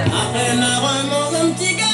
Après ma romance, un petit garçon.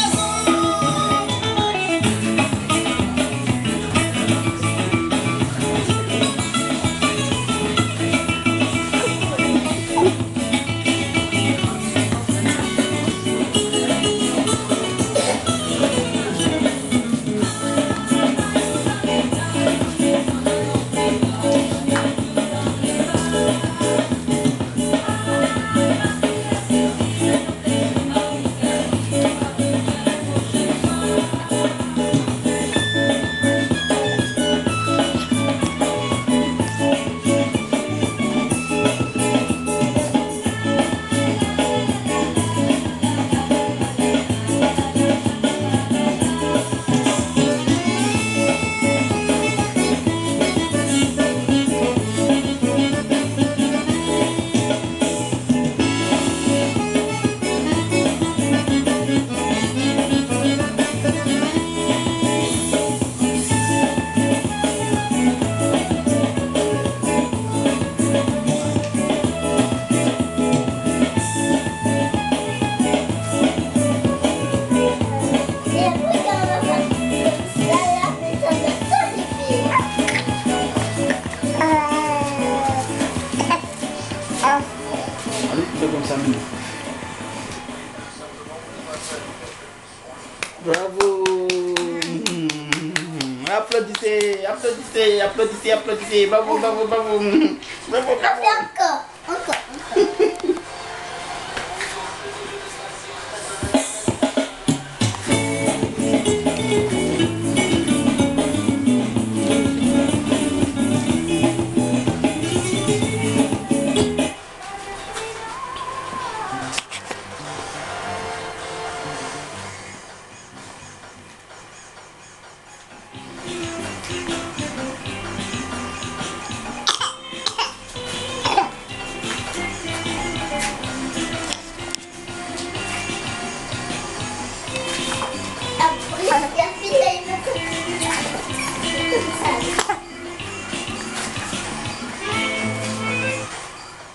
Bravo. Applaudissez, applaudissez, applaudissez, applaudissez. Bravo, bravo, bravo. Bravo, bravo. Encore, encore.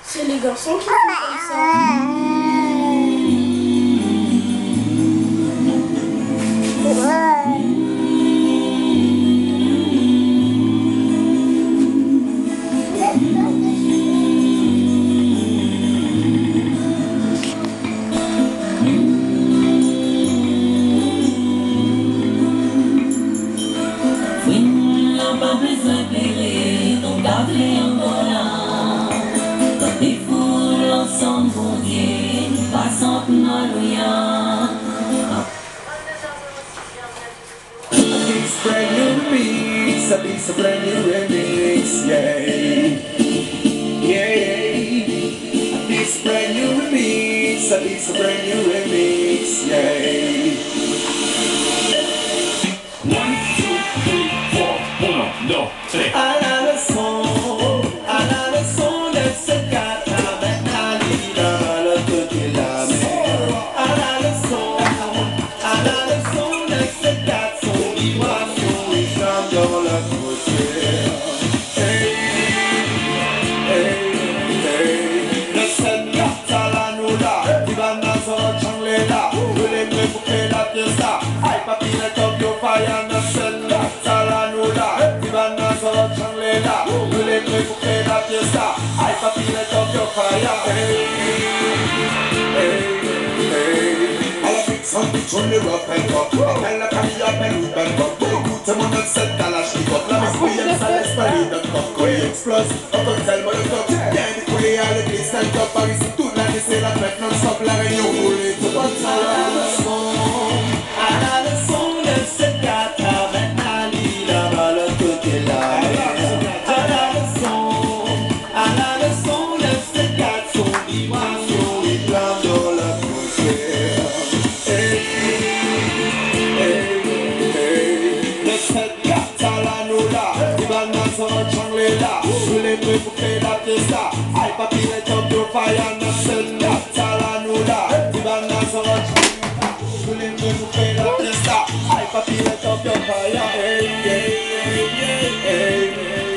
C'est les garçons qui font comme ça. It's a brand new remix, yay, yay. It's brand new remix, it's a brand new remix, yay. 1, 2, 3, 4, 1, 2, 3. À la leçon de ce cadre avec Ali dans le côté de la mer. À la leçon de ce cadre, son vibration est fire. Some bitch on the rock and rock. I tell like I'm your belly band rock. They put them on the set, Kalashnikov. Let me see them silence, party the cock. Koi explode, up on tell me the top. Yeah, the Koi all the place stand up. Paris is too long, they say that make non-stop. Like a new rule it to one time. Another song that said that I'm an alida, but I'm cooking like another song that said that so we want you, we plan all of I papillate up your fire and send that talanula. Tibana so much. Willing to pay that testa. I papillate up your fire. Hey, hey, hey,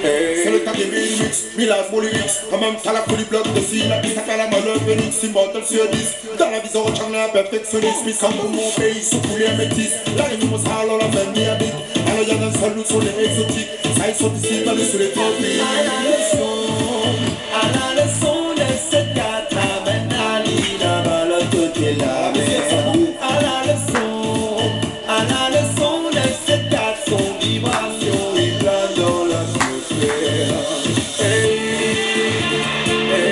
hey. C'est le temps des remix, Milan Molix. Un même talent pour les blocs de cible. Ça fait la malheur, Phoenix, immortel sur 10. Dans la vision, on change un perfectionniste. Mais comme pour mon pays, sous poulet métis. Là, les nouveaux salons, la famille habite. Alors, il y a un salut sur les exotiques. Ça, ils sont ici, pas sur les tropiques. Another song that said that I'm an alida, but I'm cooking like another song that said that so we want you, we plan all of you. Hey, hey,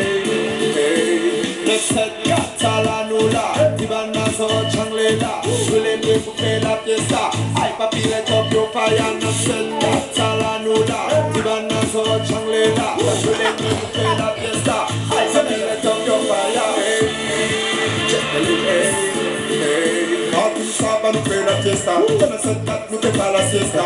hey. Let's set Catalanula, Tibana so Changlela, William de la Fiesta. I papillate up your fire and send Catalanula, Tibana so Changlela, William de la Fiesta. I papillate up your fire. Hey, hey, hey. Quand tu sabes nous faire la fiesta, on ne sait pas nous faire la siesta.